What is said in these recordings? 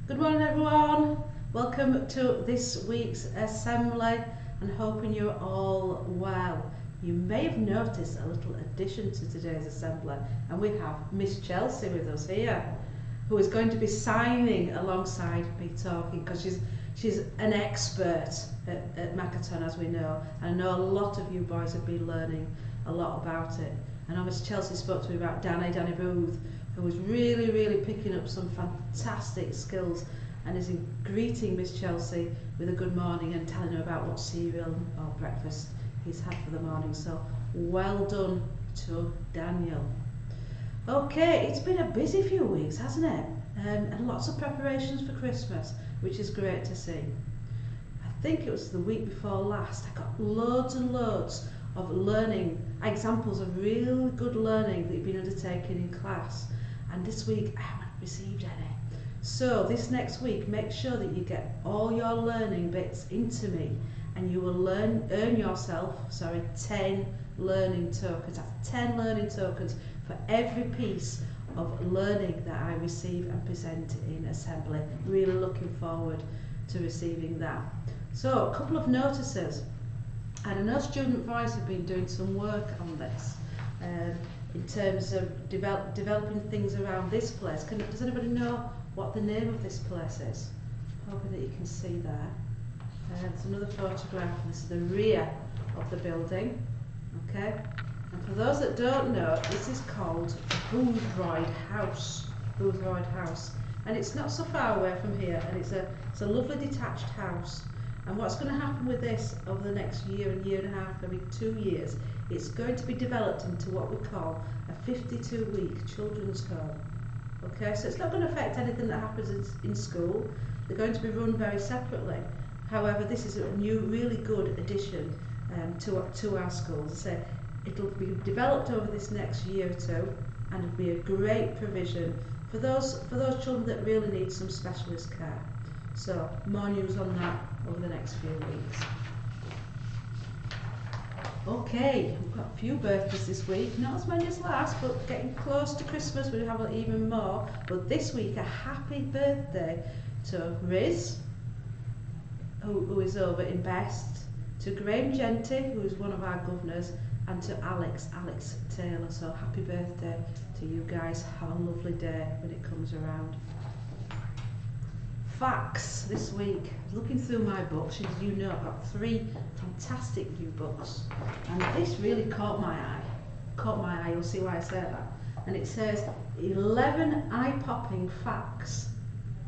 Good morning everyone, welcome to this week's assembly and hoping you're all well. You may have noticed a little addition to today's assembly, and we have Miss Chelsea with us here, who is going to be signing alongside me talking, because she's an expert at Makaton, as we know, and I know a lot of you boys have been learning a lot about it. I know Miss Chelsea spoke to me about Danny Booth, who was really picking up some fantastic skills and is greeting Miss Chelsea with a good morning and telling her about what cereal or breakfast he's had for the morning. So well done to Daniel. Okay, it's been a busy few weeks, hasn't it? And lots of preparations for Christmas, which is great to see. I think it was the week before last, I got loads and loads of learning, examples of really good learning that you've been undertaking in class. And this week I haven't received any. So this next week, make sure that you get all your learning bits into me, and you will earn yourself 10 learning tokens. That's 10 learning tokens for every piece of learning that I receive and present in assembly. Really looking forward to receiving that. So a couple of notices. And I know Student Voice have been doing some work on this. In terms of developing things around this place. Does anybody know what the name of this place is? Hoping that you can see there. There's another photograph. This is the rear of the building. Okay. And for those that don't know, this is called Boothroyd House. Boothroyd House. And it's not so far away from here. And it's a lovely detached house. And what's going to happen with this over the next year and a half, maybe 2 years, it's going to be developed into what we call a 52-week children's home. Okay, so it's not going to affect anything that happens in school. They're going to be run very separately. However, this is a new, really good addition to our schools. So it'll be developed over this next year or two, and it'll be a great provision for those children that really need some specialist care. So more news on that over the next few weeks. Okay, we've got a few birthdays this week, not as many as last, but getting close to Christmas we have even more. But this week, a happy birthday to Riz, who is over in Best, to Graham Genty, who is one of our governors, and to Alex Taylor. So happy birthday to you guys. Have a lovely day when it comes around. Facts this week. Looking through my books, as you know, I've got 3 fantastic new books, and this really caught my eye. You'll see why I say that. And it says 11 eye-popping facts.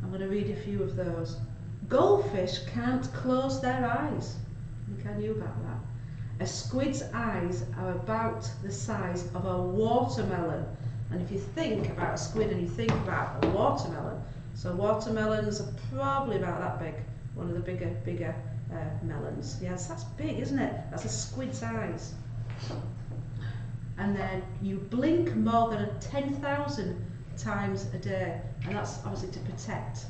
I'm going to read a few of those. Goldfish can't close their eyes. Think I knew about that. A squid's eyes are about the size of a watermelon. And if you think about a squid and you think about a watermelon, so watermelons are probably about that big, one of the bigger melons. Yes, that's big, isn't it? That's a squid's eyes. And then you blink more than 10,000 times a day, and that's obviously to protect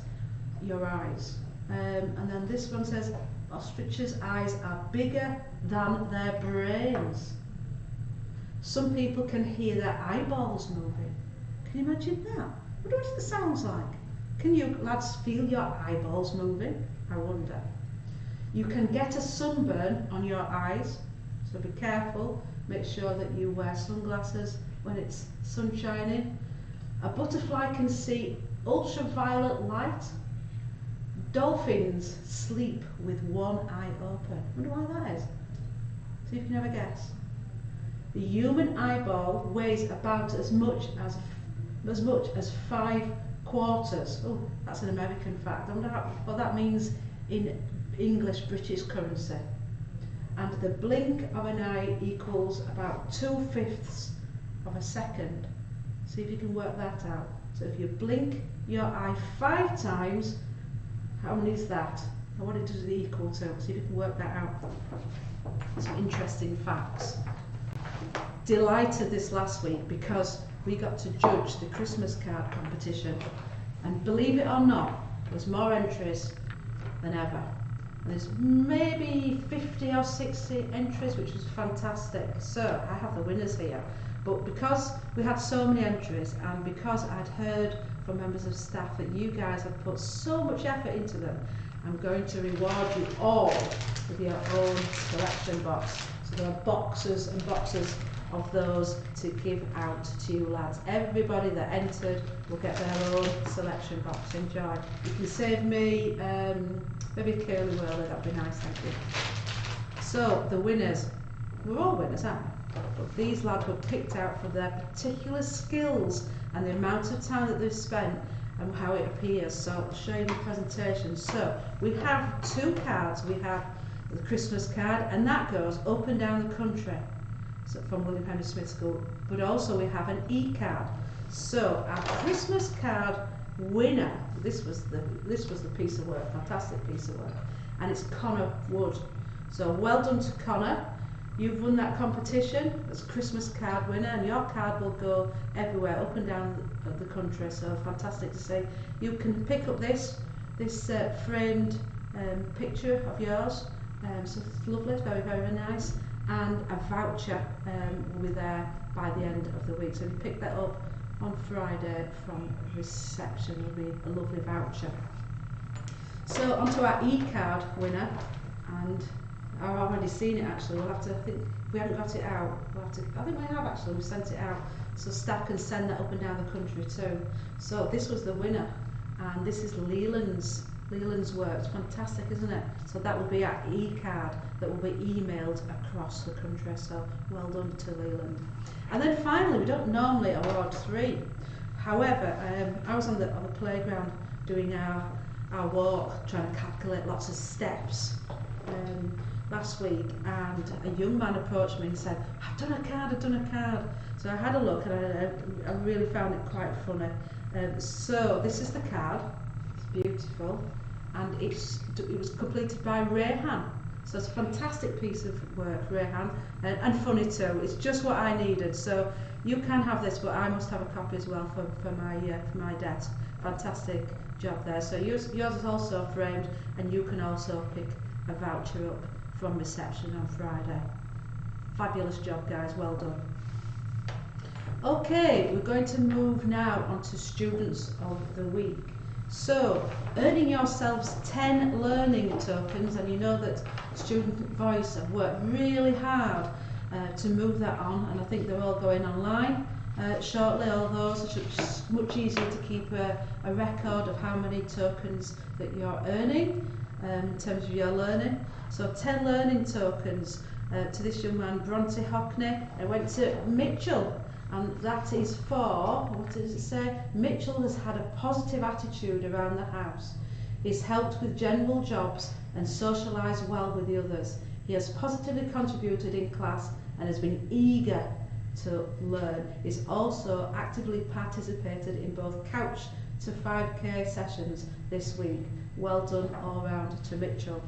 your eyes. And then this one says, ostriches' eyes are bigger than their brains. Some people can hear their eyeballs moving. Can you imagine that? I wonder what it sounds like. Can you lads feel your eyeballs moving? I wonder. You can get a sunburn on your eyes, so be careful. Make sure that you wear sunglasses when it's sun shining. A butterfly can see ultraviolet light. Dolphins sleep with one eye open. I wonder why that is. See if you can have a guess. The human eyeball weighs about as much as 5 quarters. Oh, that's an American fact. I wonder what that means in English British currency. And the blink of an eye equals about 2/5 of a second. See if you can work that out. So if you blink your eye 5 times, how many is that? And what does it equal to? See if you can work that out. Some interesting facts. Delighted this last week because we got to judge the Christmas card competition, and believe it or not, there's more entries than ever. There's maybe 50 or 60 entries, which was fantastic. So I have the winners here, but because we had so many entries and because I'd heard from members of staff that you guys have put so much effort into them. I'm going to reward you all with your own selection box. So there are boxes and boxes of those to give out to you lads. Everybody that entered will get their own selection box. Enjoy. You can save me maybe a curly whirly, that'd be nice, thank you. So the winners, we're all winners, aren't we? But these lads were picked out for their particular skills and the amount of time that they've spent and how it appears. So I'll show you the presentation. So we have two cards. We have the Christmas card, and that goes up and down the country. So from William Henry Smith School. But also we have an e-card. So our Christmas card winner, this was the piece of work, fantastic piece of work, and it's Connor Wood. So well done to Connor. You've won that competition as Christmas card winner, and your card will go everywhere, up and down the country. So fantastic to see. You can pick up this framed picture of yours. So it's lovely, very, very nice. And a voucher will be there by the end of the week. So if you pick that up on Friday from reception, will be a lovely voucher. So onto our e-card winner, and I've already seen it actually. We'll have to, I think, if we haven't got it out, we'll have to, I think we have actually, we've sent it out. So staff can send that up and down the country too. So this was the winner, and this is Leland's work. It's fantastic, isn't it? So that will be our e-card that will be emailed across the country. So well done to Leland. And then finally, we don't normally award 3. However, I was on the playground doing our walk, trying to calculate lots of steps last week, and a young man approached me and said, I've done a card. So I had a look, and I really found it quite funny. So this is the card. It's beautiful, and it was completed by Rayhan. So it's a fantastic piece of work, Rayhan, and funny too. It's just what I needed. So you can have this, but I must have a copy as well for my desk. Fantastic job there. So yours is also framed, and you can also pick a voucher up from reception on Friday. Fabulous job, guys, well done. Okay, we're going to move now on to students of the week. So, earning yourselves 10 learning tokens, and you know that Student Voice have worked really hard to move that on, and I think they're all going online shortly, all those. It's much easier to keep a record of how many tokens that you're earning in terms of your learning. So 10 learning tokens to this young man, Bronte Hockney. I went to Mitchell, and that is for, what does it say? Mitchell has had a positive attitude around the house. He's helped with general jobs and socialised well with the others. He has positively contributed in class and has been eager to learn. He's also actively participated in both couch to 5k sessions this week. Well done all round to Mitchell.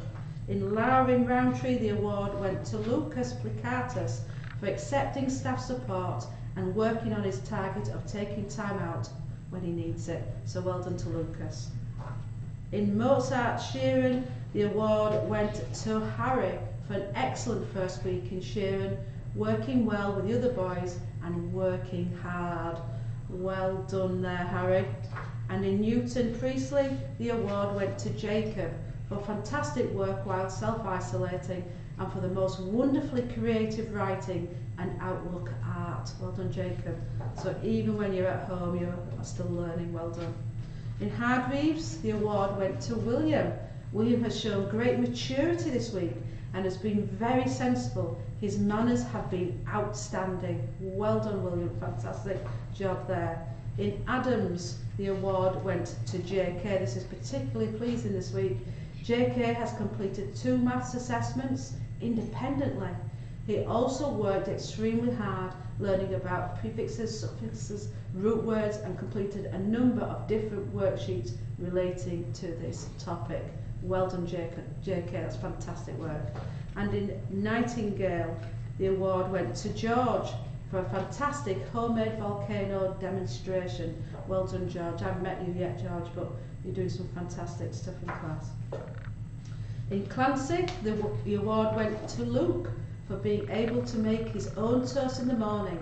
In Lowering Roundtree, the award went to Lucas Plicatus for accepting staff support and working on his target of taking time out when he needs it. So well done to Lucas. In Mozart Sheeran, the award went to Harry for an excellent first week in Sheeran, working well with the other boys and working hard. Well done there, Harry. And in Newton Priestley, the award went to Jacob for fantastic work while self-isolating and for the most wonderfully creative writing and outlook art. Well done, Jacob. So even when you're at home, you're still learning. Well done. In Hargreaves, the award went to William. William has shown great maturity this week and has been very sensible. His manners have been outstanding. Well done, William. Fantastic job there. In Adams, the award went to JK. This is particularly pleasing this week. JK has completed 2 maths assessments independently. He also worked extremely hard learning about prefixes, suffixes, root words, and completed a number of different worksheets relating to this topic. Well done, JK, that's fantastic work. And in Nightingale, the award went to George for a fantastic homemade volcano demonstration. Well done, George. I haven't met you yet, George, but you're doing some fantastic stuff in class. In Clancy, the award went to Luke for being able to make his own toast in the morning.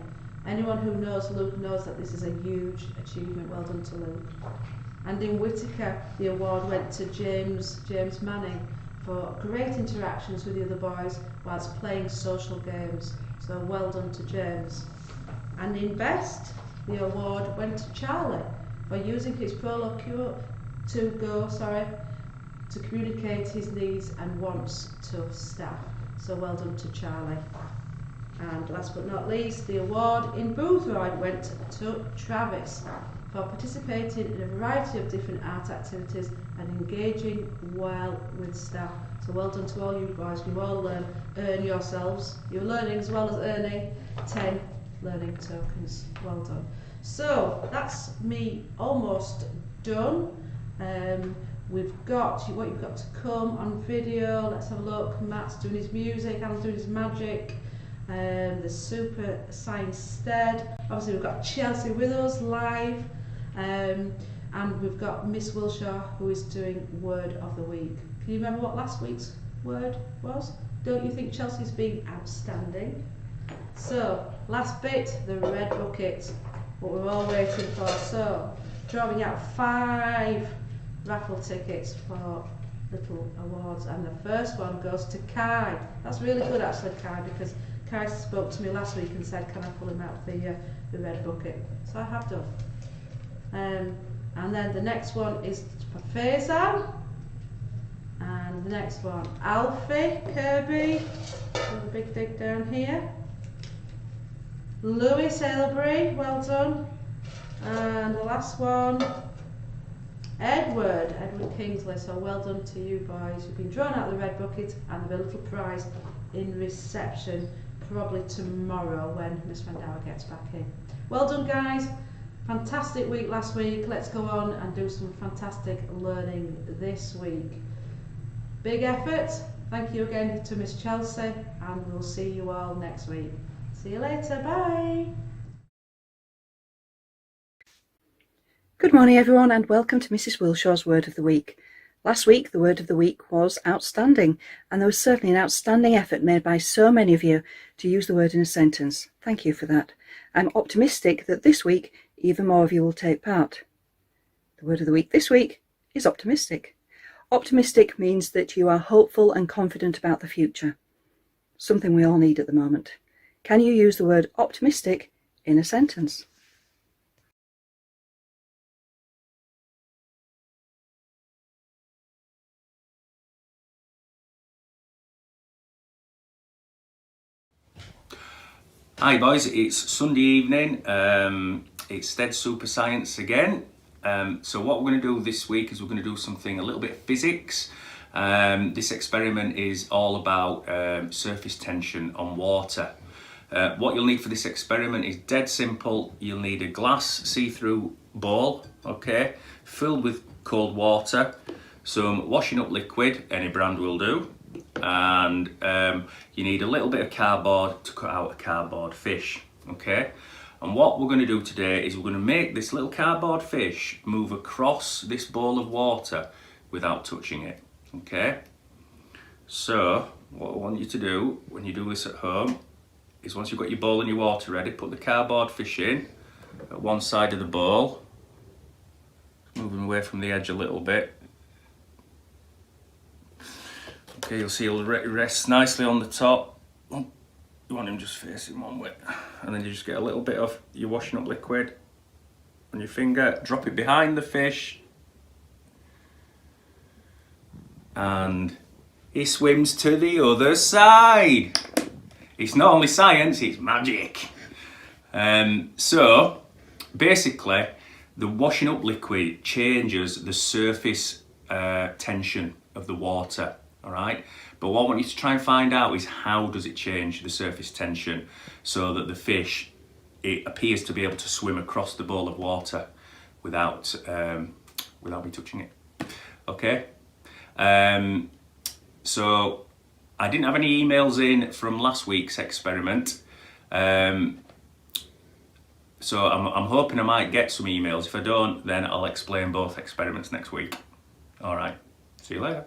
Anyone who knows Luke knows that this is a huge achievement. Well done to Luke. And in Whittaker, the award went to James Manning for great interactions with the other boys whilst playing social games. So well done to James. And in Best, the award went to Charlie for using his proloquio to communicate his needs and wants to staff. So well done to Charlie. And last but not least, the award in Boothroyd went to Travis for participating in a variety of different art activities and engaging well with staff. So well done to all you boys. You all earn yourselves. You're learning as well as earning 10 learning tokens. Well done. So that's me almost done. We've got what you've got to come on video. Let's have a look. Matt's doing his music, Alan's doing his magic. The Super Science Stead. Obviously we've got Chelsea with us live, and we've got Miss Wilshaw who is doing Word of the Week. Can you remember what last week's word was? Don't you think Chelsea's been outstanding? So last bit, the red bucket, what we're all waiting for. So drawing out 5 raffle tickets for little awards, and the first one goes to Kai. That's really good actually, Kai, because Kai spoke to me last week and said, can I pull him out of the red bucket? So I have done. And then the next one is for Faizan. And the next one, Alfie Kirby. With a big dig down here. Lewis Ailbury, well done. And the last one, Edward Kingsley. So well done to you boys. You've been drawn out of the red bucket and have a little prize in reception, probably tomorrow when Miss Vandower gets back in. Well done guys, fantastic week last week. Let's go on and do some fantastic learning this week. Big effort. Thank you again to Miss Chelsea, and we'll see you all next week. See you later, bye. Good morning everyone, and welcome to Mrs. Wilshaw's Word of the Week. Last week the word of the week was outstanding, and there was certainly an outstanding effort made by so many of you to use the word in a sentence. Thank you for that. I'm optimistic that this week even more of you will take part. The word of the week this week is optimistic. Optimistic means that you are hopeful and confident about the future, something we all need at the moment. Can you use the word optimistic in a sentence? Hi boys, it's Sunday evening, it's Stead Super Science again. So what we're going to do this week is we're going to do something a little bit of physics. This experiment is all about surface tension on water. What you'll need for this experiment is dead simple. You'll need a glass see-through bowl, okay, filled with cold water, some washing up liquid, any brand will do, and you need a little bit of cardboard to cut out a cardboard fish, okay? And what we're going to do today is we're going to make this little cardboard fish move across this bowl of water without touching it, okay? So what I want you to do when you do this at home is, once you've got your bowl and your water ready, put the cardboard fish in at one side of the bowl, moving away from the edge a little bit. Okay, you'll see he'll rest nicely on the top. You want him just facing one way, and then you just get a little bit of your washing up liquid on your finger, drop it behind the fish, and he swims to the other side. It's not only science, it's magic. So basically the washing up liquid changes the surface tension of the water, all right? But what I want you to try and find out is, how does it change the surface tension so that the fish, it appears to be able to swim across the bowl of water without me touching it, okay? So I didn't have any emails in from last week's experiment, so I'm hoping I might get some emails. If I don't, then I'll explain both experiments next week. All right, see you later.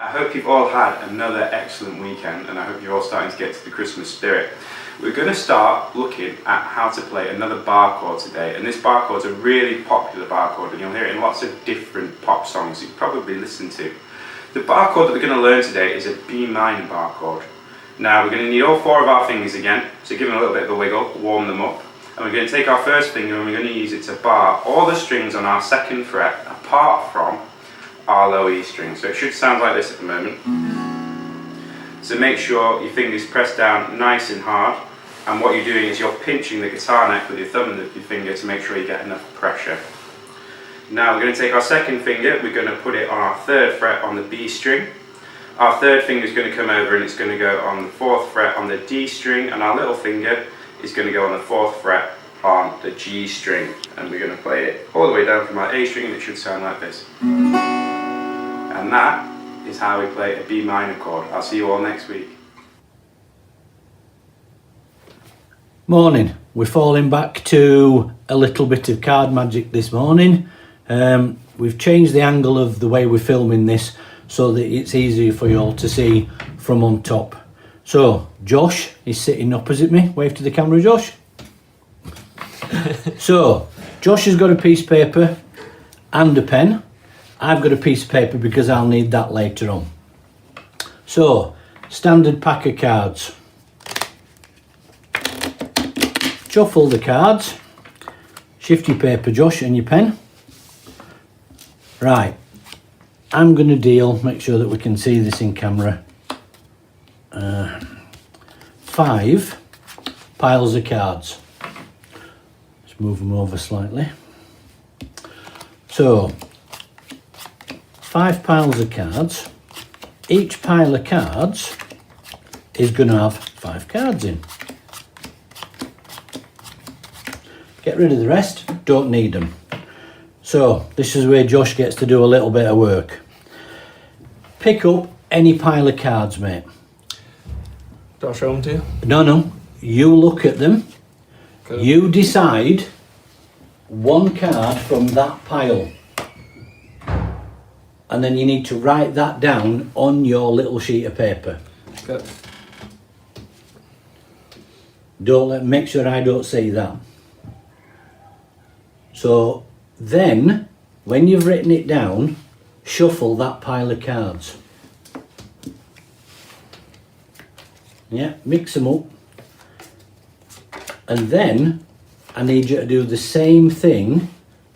I hope you've all had another excellent weekend, and I hope you're all starting to get to the Christmas spirit. We're going to start looking at how to play another bar chord today, and this bar chord's a really popular bar chord, and you'll hear it in lots of different pop songs you've probably listened to. The bar chord that we're going to learn today is a B minor bar chord. Now we're going to need all 4 of our fingers again, so give them a little bit of a wiggle, warm them up, and we're going to take our first finger and we're going to use it to bar all the strings on our 2nd fret apart from our low E string. So it should sound like this at the moment. So make sure your fingers press down nice and hard, and what you're doing is you're pinching the guitar neck with your thumb and your finger to make sure you get enough pressure. Now we're going to take our 2nd finger, we're going to put it on our 3rd fret on the B string. Our 3rd finger is going to come over and it's going to go on the 4th fret on the D string, and our little finger is going to go on the 4th fret on the G string, and we're going to play it all the way down from our A string, and it should sound like this. And that is how we play a B minor chord. I'll see you all next week. Morning. We're falling back to a little bit of card magic this morning. We've changed the angle of the way we're filming this so that it's easier for you all to see from on top. So Josh is sitting opposite me. Wave to the camera, Josh. So Josh has got a piece of paper and a pen. I've got a piece of paper because I'll need that later on. So, standard pack of cards. Shuffle the cards. Shift your paper, Josh, and your pen. Right, I'm going to deal, make sure that we can see this in camera, 5 piles of cards. Let's move them over slightly. So, 5 piles of cards. Each pile of cards is going to have 5 cards in. Get rid of the rest, don't need them. So this is where Josh gets to do a little bit of work. Pick up any pile of cards, mate. Do I show them to you? No, you look at them. Okay. You decide one card from that pile. And then you need to write that down on your little sheet of paper. Okay. Make sure I don't see that. So then, when you've written it down, shuffle that pile of cards. Yeah, mix them up. And then I need you to do the same thing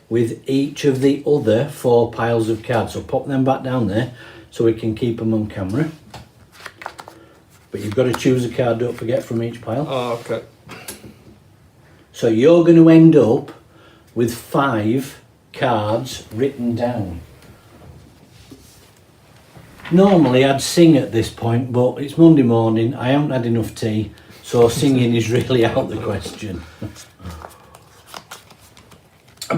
with each of the other 4 piles of cards. So pop them back down there so we can keep them on camera. But you've got to choose a card, don't forget, from each pile. Oh, okay. So you're going to end up with 5 cards written down. Normally I'd sing at this point, but it's Monday morning, I haven't had enough tea, so singing is really out the question.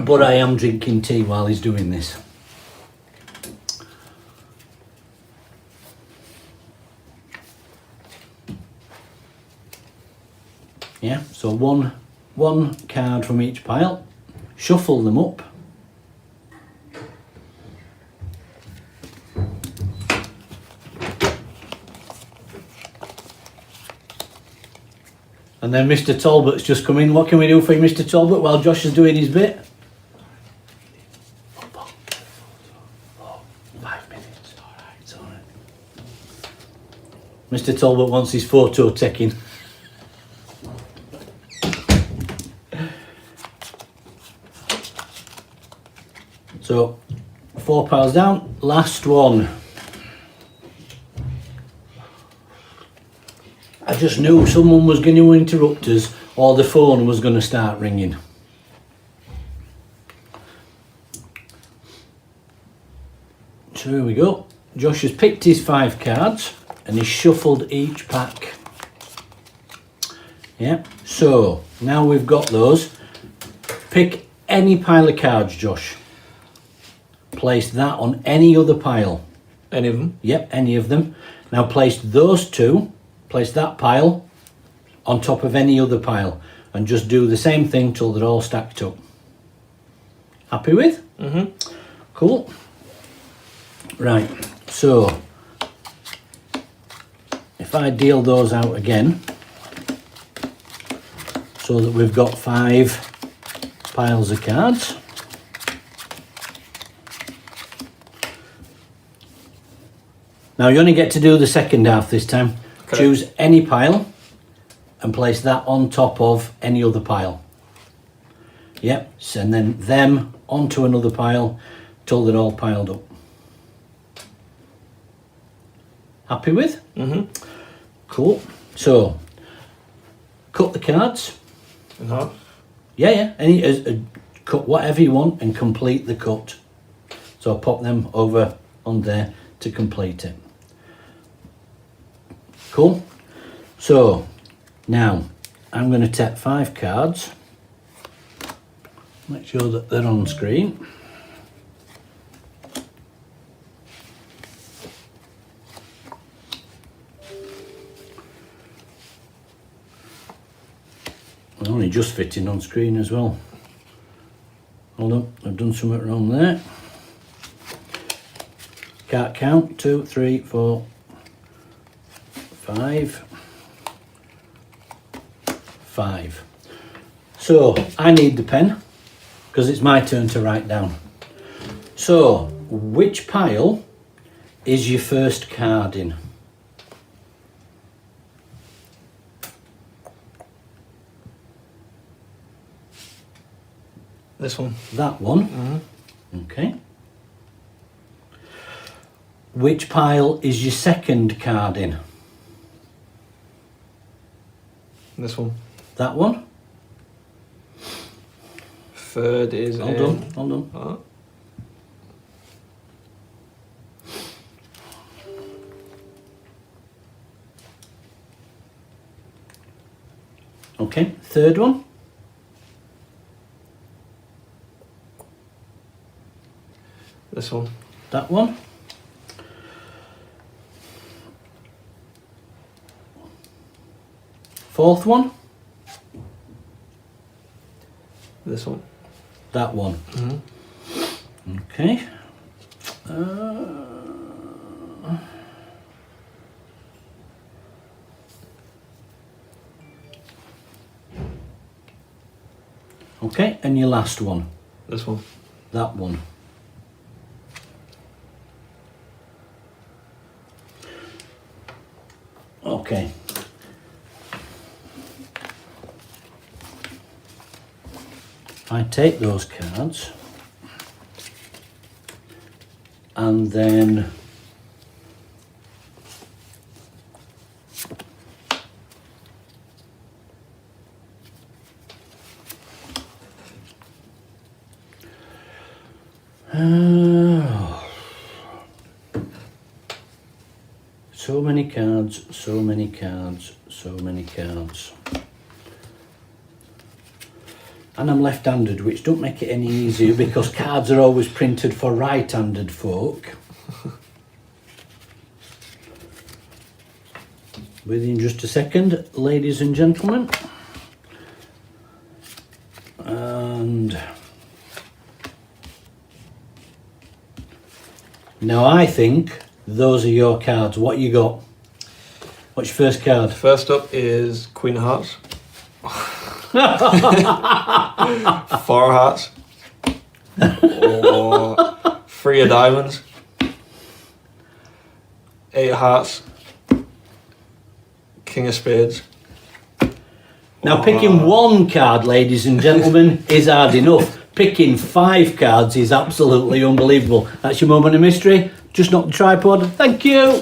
But I am drinking tea while he's doing this. Yeah, so one card from each pile. Shuffle them up. And then Mr. Talbot's just come in. What can we do for you, Mr. Talbot, while Josh is doing his bit? 5 minutes. Alright, it's alright. Mr. Talbot wants his photo taken. So, 4 piles down, last one. I just knew someone was going to interrupt us or the phone was going to start ringing. So here we go. Josh has picked his 5 cards and he's shuffled each pack. Yeah, so now we've got those. Pick any pile of cards, Josh. Place that on any other pile. Any of them? Yep, any of them. Now place those 2, place that pile on top of any other pile and just do the same thing till they're all stacked up. Happy with? Mm-hmm. Cool. Right, so if I deal those out again, so that we've got 5 piles of cards. Now you only get to do the second half this time. Okay. Choose any pile and place that on top of any other pile. Yep, and then them onto another pile till they're all piled up. Happy with? Mm-hmm. Cool. So, cut the cards. In half. Yeah. Cut whatever you want and complete the cut. So pop them over on there to complete it. Cool. So now I'm going to take 5 cards. Make sure that they're on screen. Only just fitting on screen as well. Hold on, I've done something wrong there. Can't count. 2, 3, 4, 5. 5. So I need the pen because it's my turn to write down. So which pile is your first card in? This one. That one. Mm-hmm. Okay. Which pile is your second card in? This one. That one. Third is Hold in. on, hold on. Oh. Okay, third one. This one. That one. Fourth one. This one. That one. Mm-hmm. Okay. Okay, and your last one. This one. That one. Okay. I take those cards and then so many cards, so many cards, so many cards. And I'm left-handed, which don't make it any easier because cards are always printed for right-handed folk. With you in just a second, ladies and gentlemen. And now I think those are your cards. What you got? What's your first card? First up is Queen of Hearts. 4 hearts. Or 3 of diamonds. 8 of hearts. King of spades. Now picking one card, ladies and gentlemen, is hard enough. Picking 5 cards is absolutely unbelievable. That's your moment of mystery. Just knock the tripod. Thank you.